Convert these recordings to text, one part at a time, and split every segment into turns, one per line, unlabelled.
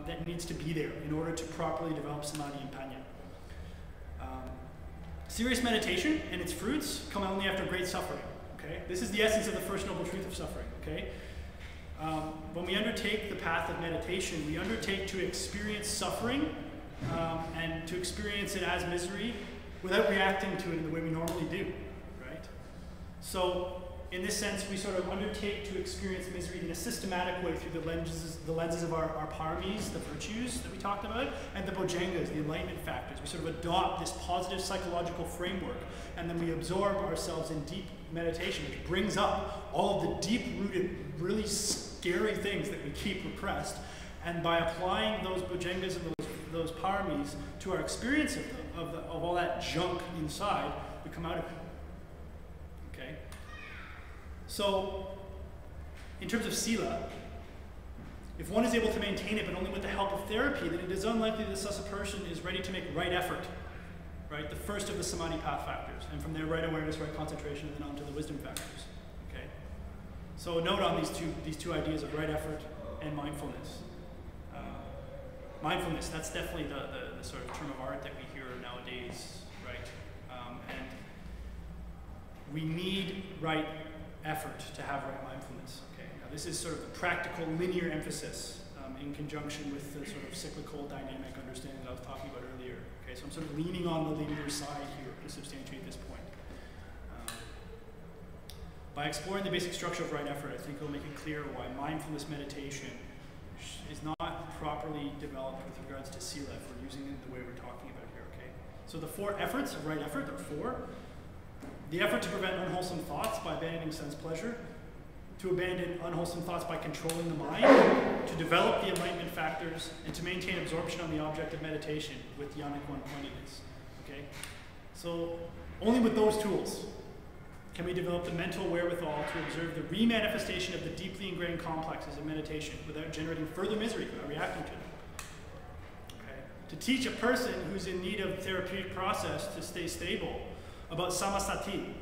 that needs to be there in order to properly develop samadhi and panya. Serious meditation and its fruits come only after great suffering. Okay? This is the essence of the first noble truth of suffering. Okay? When we undertake the path of meditation, we undertake to experience suffering and to experience it as misery without reacting to it in the way we normally do. Right? So, in this sense, we sort of undertake to experience misery in a systematic way through the lenses of our paramis, the virtues that we talked about, and the bojjhangas, the enlightenment factors. We sort of adopt this positive psychological framework, and then we absorb ourselves in deep meditation, which brings up all of the deep-rooted, really scary things that we keep repressed. And by applying those bojjhangas and those paramis to our experience of all that junk inside, we come out of it. Okay? So, in terms of sila, if one is able to maintain it, but only with the help of therapy, then it is unlikely that such a person is ready to make right effort, right? The first of the samadhi path factors, and from there, right awareness, right concentration, and then on to the wisdom factors. Okay. So, a note on these two ideas of right effort and mindfulness. Mindfulness, that's definitely the sort of term of art that we hear nowadays, right? And we need right effort to have right mindfulness. Okay, now this is sort of the practical linear emphasis in conjunction with the sort of cyclical dynamic understanding that I was talking about earlier. Okay, so I'm sort of leaning on the linear side here to substantiate this point. By exploring the basic structure of right effort, I think it'll make it clear why mindfulness meditation is not properly developed with regards to sila if we're using it the way we're talking about here. Okay, so the four efforts of right effort are four. The effort to prevent unwholesome thoughts by abandoning sense pleasure, to abandon unwholesome thoughts by controlling the mind, to develop the enlightenment factors, and to maintain absorption on the object of meditation with yonic one-pointedness. Okay? So only with those tools can we develop the mental wherewithal to observe the re-manifestation of the deeply ingrained complexes of meditation without generating further misery, without reacting to them. Okay? To teach a person who's in need of therapeutic process to stay stable about samasati,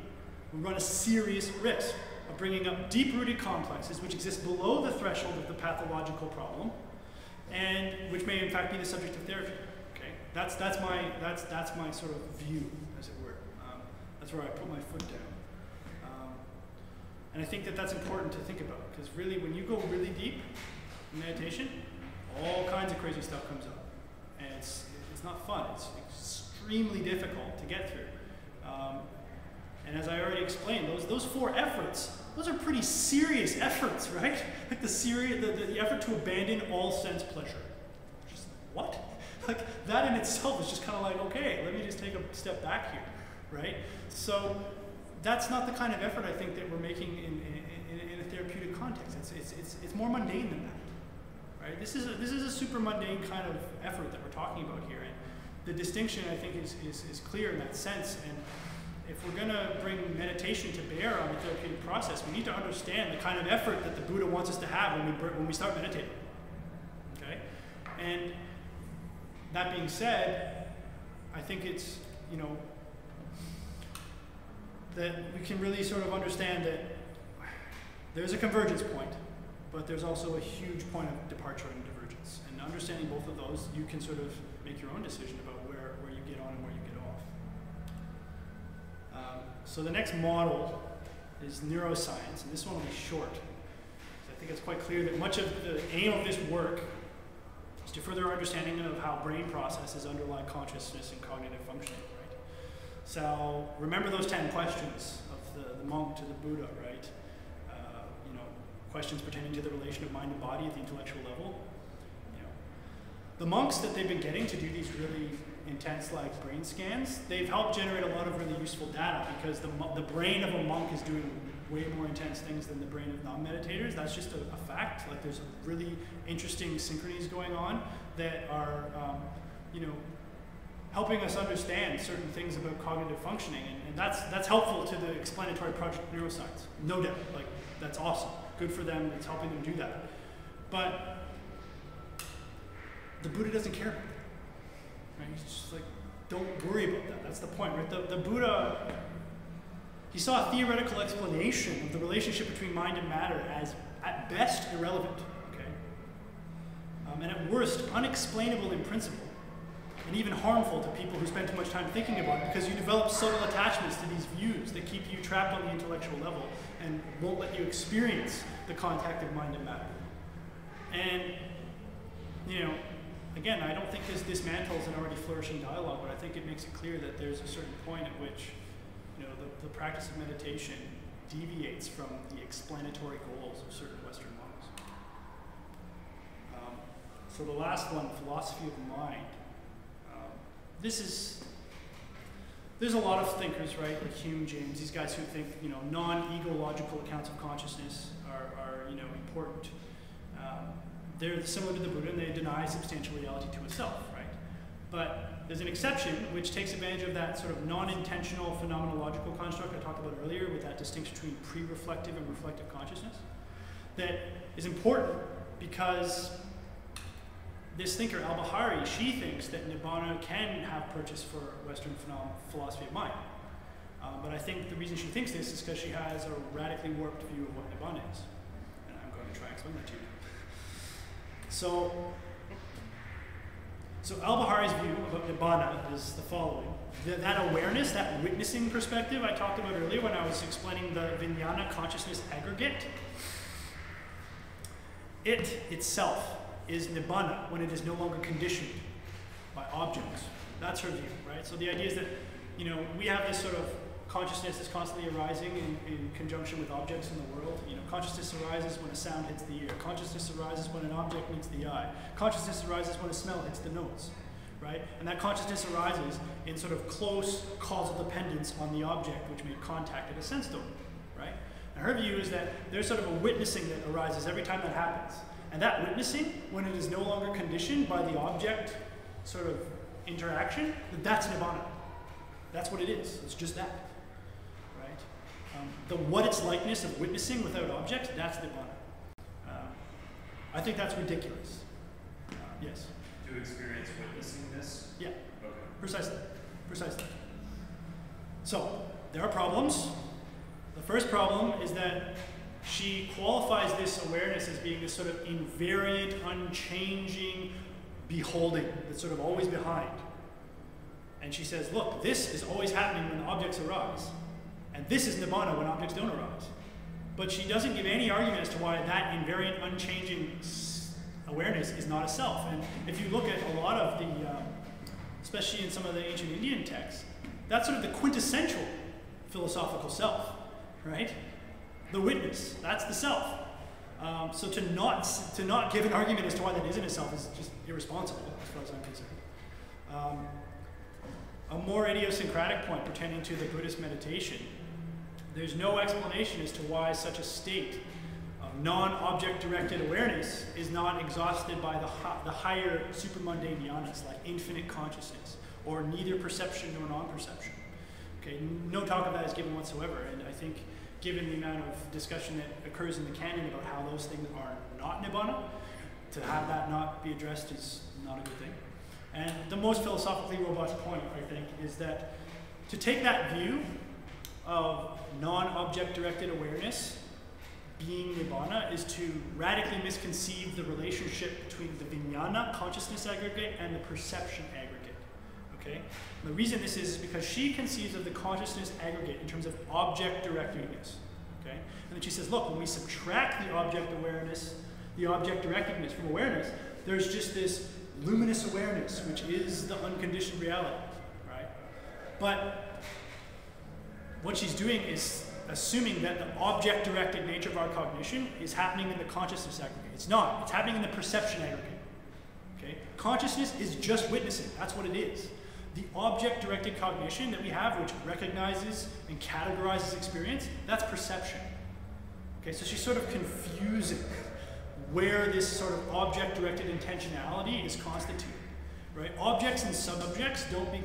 we run a serious risk of bringing up deep-rooted complexes which exist below the threshold of the pathological problem, and which may in fact be the subject of therapy. Okay, that's my sort of view, as it were. That's where I put my foot down, and I think that that's important to think about, because really, when you go really deep in meditation, all kinds of crazy stuff comes up, and it's not fun. It's extremely difficult to get through. And as I already explained, those four efforts, those are pretty serious efforts, right? Like the effort to abandon all sense pleasure. Just what? Like that in itself is just kind of like, okay, let me just take a step back here, right? So that's not the kind of effort I think that we're making in a therapeutic context. It's more mundane than that, right? This is a super mundane kind of effort that we're talking about here, and the distinction I think is clear in that sense. And if we're going to bring meditation to bear on the therapeutic process, we need to understand the kind of effort that the Buddha wants us to have when we start meditating. Okay? And that being said, I think it's, that we can really sort of understand that there's a convergence point, but there's also a huge point of departure and divergence. And understanding both of those, you can sort of make your own decision about where you get on and where you get off. So the next model is neuroscience, and this one will be short. I think it's quite clear that much of the aim of this work is to further our understanding of how brain processes underlie consciousness and cognitive functioning, right? So remember those 10 questions of the monk to the Buddha, right? Questions pertaining to the relation of mind and body at the intellectual level. The monks that they've been getting to do these really intense brain scans, they've helped generate a lot of really useful data, because the brain of a monk is doing way more intense things than the brain of non-meditators. That's just a fact. Like there's really interesting synchronies going on that are, helping us understand certain things about cognitive functioning, and that's helpful to the explanatory project neuroscience. No doubt. Like that's awesome. Good for them. It's helping them do that. But the Buddha doesn't care about that. Right? He's just like, don't worry about that. That's the point, right? The Buddha, he saw a theoretical explanation of the relationship between mind and matter as, at best, irrelevant. Okay? and at worst, unexplainable in principle, and even harmful to people who spend too much time thinking about it, because you develop subtle attachments to these views that keep you trapped on the intellectual level and won't let you experience the contact of mind and matter. And, you know, again, I don't think this dismantles an already flourishing dialogue, but I think it makes it clear that there's a certain point at which, you know, the practice of meditation deviates from the explanatory goals of certain Western models. So the last one, philosophy of mind. There's a lot of thinkers, right, like Hume, James, these guys who think, you know, non-ego logical accounts of consciousness are you know, important. They're similar to the Buddha, and they deny substantial reality to itself, right? But there's an exception which takes advantage of that sort of non-intentional phenomenological construct I talked about earlier, with that distinction between pre-reflective and reflective consciousness, that is important because this thinker, al-Bahari, she thinks that Nibbana can have purchase for Western philosophy of mind. But I think the reason she thinks this is because she has a radically warped view of what Nibbana is. And I'm going to try and explain that to you. So al-Bahari's view about Nibbana is the following. That awareness, that witnessing perspective I talked about earlier when I was explaining the Vijnana consciousness aggregate, it itself is Nibbana when it is no longer conditioned by objects. That's her view, right? So the idea is that, you know, we have this sort of consciousness that's constantly arising in conjunction with objects in the world. You know, consciousness arises when a sound hits the ear. Consciousness arises when an object meets the eye. Consciousness arises when a smell hits the nose, right? And that consciousness arises in sort of close causal dependence on the object which made contact at a sense dome, right? And her view is that there's sort of a witnessing that arises every time that happens. And that witnessing, when it is no longer conditioned by the object sort of interaction, that's Nibbana. That's what it is. It's just that, right? The what it's likeness of witnessing without objects, that's Nibbana. I think that's ridiculous. Yes?
To experience witnessing this?
Yeah.
Okay.
Precisely. Precisely. So, there are problems. The first problem is that she qualifies this awareness as being this sort of invariant, unchanging beholding that's sort of always behind. And she says, look, this is always happening when objects arise. And this is Nibbana when objects don't arise. But she doesn't give any argument as to why that invariant, unchanging awareness is not a self. And if you look at a lot of the, especially in some of the ancient Indian texts, that's sort of the quintessential philosophical self, right? The witness, that's the self. So to not give an argument as to why that isn't a self is just irresponsible, as far as I'm concerned. A more idiosyncratic point pertaining to the Buddhist meditation, there's no explanation as to why such a state of non-object directed awareness is not exhausted by the higher supramundane jhanas, like infinite consciousness, or neither perception nor non-perception. Okay, no talk of that is given whatsoever, and I think given the amount of discussion that occurs in the canon about how those things are not Nibbana, to have that not be addressed is not a good thing. And the most philosophically robust point, I think, is that to take that view of non-object directed awareness being Nibbana is to radically misconceive the relationship between the Vijnana consciousness aggregate and the perception aggregate. Okay? And the reason this is because she conceives of the consciousness aggregate in terms of object directedness. Okay? And then she says, look, when we subtract the object awareness, the object directedness from awareness, there's just this luminous awareness, which is the unconditioned reality, right? But what she's doing is assuming that the object-directed nature of our cognition is happening in the consciousness aggregate. It's not. It's happening in the perception aggregate. Okay? Consciousness is just witnessing. That's what it is. The object-directed cognition that we have, which recognizes and categorizes experience, that's perception. Okay? So she's sort of confusing where this sort of object-directed intentionality is constituted, right? Objects and subobjects don't become